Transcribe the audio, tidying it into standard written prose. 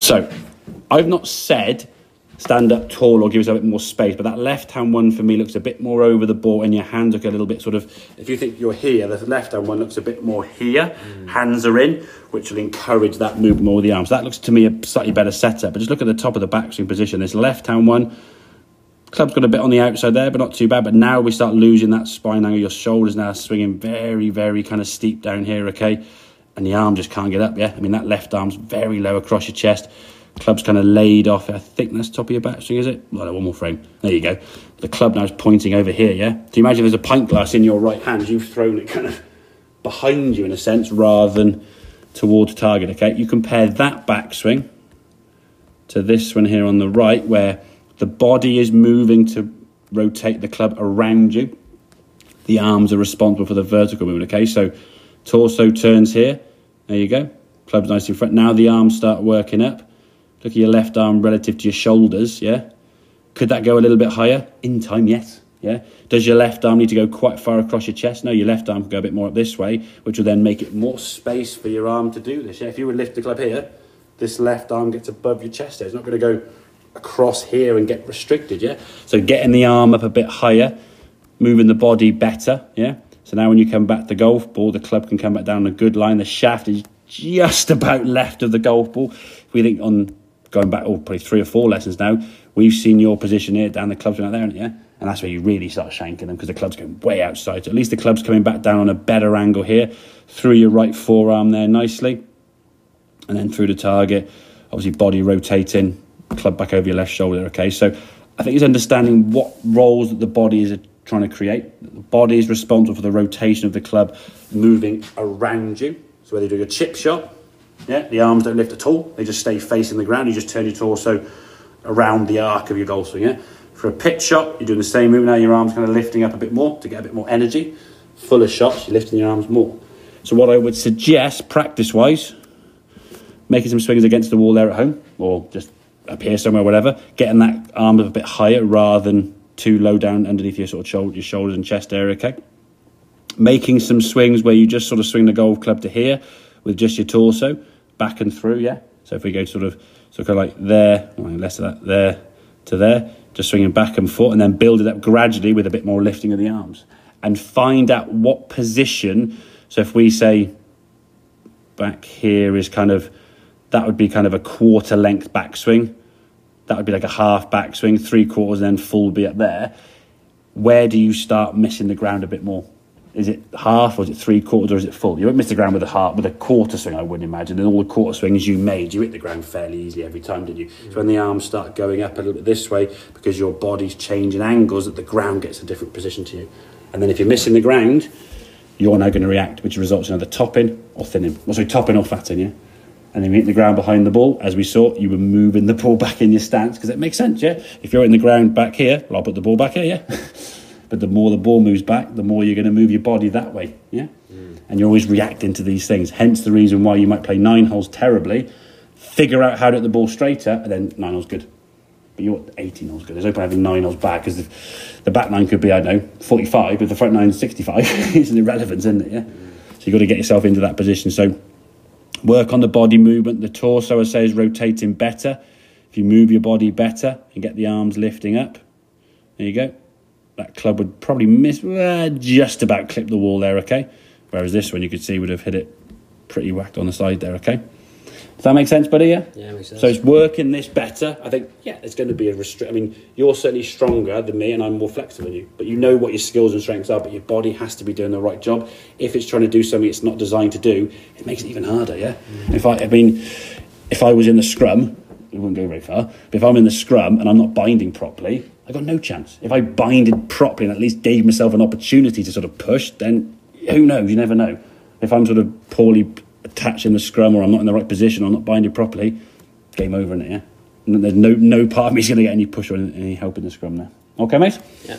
So I've not said stand up tall or give yourself a bit more space, but that left-hand one for me looks a bit more over the ball, and your hands look a little bit sort of, if you think you're here, the left-hand one looks a bit more here. Hands are in, which will encourage that movement more with the arms. That looks to me a slightly better setup, but just look at the top of the backswing position. This left-hand one, club's got a bit on the outside there, but not too bad. But now we start losing that spine angle. Your shoulders now swinging very, very kind of steep down here, okay? And the arm just can't get up, yeah? I mean, that left arm's very low across your chest. Club's kind of laid off. I think that's top of your backswing, is it? Well, no, one more frame. There you go. The club now is pointing over here, yeah? So you imagine there's a pint glass in your right hand. You've thrown it kind of behind you in a sense rather than towards target, okay? You compare that backswing to this one here on the right where the body is moving to rotate the club around you. The arms are responsible for the vertical movement, okay? So torso turns here. There you go. Club's nice in front. Now the arms start working up. Look at your left arm relative to your shoulders, yeah? Could that go a little bit higher? In time, yes, yeah? Does your left arm need to go quite far across your chest? No, your left arm can go a bit more up this way, which will then make it more space for your arm to do this, yeah? If you would lift the club here, this left arm gets above your chest there. It's not going to go across here and get restricted, yeah? So getting the arm up a bit higher, moving the body better, yeah? So now when you come back to the golf ball, the club can come back down a good line. The shaft is just about left of the golf ball. If we think on going back, probably 3 or 4 lessons now, we've seen your position here, down the club's out there, haven't you? And that's where you really start shanking them because the club's going way outside. So at least the club's coming back down on a better angle here, through your right forearm there nicely, and then through the target, obviously body rotating, club back over your left shoulder, okay? So I think it's understanding what roles that the body is trying to create. The body is responsible for the rotation of the club moving around you. So whether you do a chip shot, yeah, the arms don't lift at all. They just stay facing the ground. You just turn your torso around the arc of your golf swing, yeah? For a pitch shot, you're doing the same movement. Now your arms kind of lifting up a bit more to get a bit more energy. Fuller shots, you're lifting your arms more. So what I would suggest, practice-wise, making some swings against the wall there at home, or just up here somewhere, whatever, getting that arm a bit higher rather than too low down underneath your sort of your shoulders and chest area, okay? Making some swings where you just sort of swing the golf club to here with just your torso, back and through, yeah? So if we go sort of like there, less of that, there to there, just swinging back and forth, and then build it up gradually with a bit more lifting of the arms. And find out what position, so if we say back here is kind of, that would be kind of a quarter length backswing. That would be like a half backswing, 3/4, and then full be up there. Where do you start missing the ground a bit more? Is it half, or is it 3/4, or is it full? You won't miss the ground with a quarter swing, I wouldn't imagine. And all the quarter swings you made, you hit the ground fairly easily every time, didn't you? So when the arms start going up a little bit this way, because your body's changing angles, that the ground gets a different position to you. And then if you're missing the ground, you're now going to react, which results in either topping or thinning. Well, sorry, topping or flattening, yeah? And then you hit the ground behind the ball, as we saw, you were moving the ball back in your stance, because it makes sense, yeah? If you're in the ground back here, well, I'll put the ball back here, yeah? But the more the ball moves back, the more you're going to move your body that way, yeah? And you're always reacting to these things. Hence the reason why you might play 9 holes terribly, figure out how to hit the ball straighter, and then 9 holes good. But you're 18 holes good. There's no point having 9 holes bad, because the back nine could be, I don't know, 45, but the front nine is 65. It's an irrelevance, isn't it, yeah? So you've got to get yourself into that position. So work on the body movement. The torso, I say, is rotating better. If you move your body better and get the arms lifting up, there you go. That club would probably miss, just about clip the wall there, okay? Whereas this one, you could see, would have hit it pretty whacked on the side there, okay? Does that make sense, buddy, yeah? Yeah, it makes sense. So it's working this better. I think, yeah, there's going to be a I mean, you're certainly stronger than me, and I'm more flexible than you. But you know what your skills and strengths are, but your body has to be doing the right job. If it's trying to do something it's not designed to do, it makes it even harder, yeah? If I was in the scrum, it wouldn't go very far, but if I'm in the scrum and I'm not binding properly, I've got no chance. If I binded properly and at least gave myself an opportunity to sort of push, then who knows? You never know. If I'm sort of poorly attached in the scrum, or I'm not in the right position, or I'm not binded properly, game over in it, yeah? And there's no part of me is going to get any push or any help in the scrum there. Okay, mate? Yeah.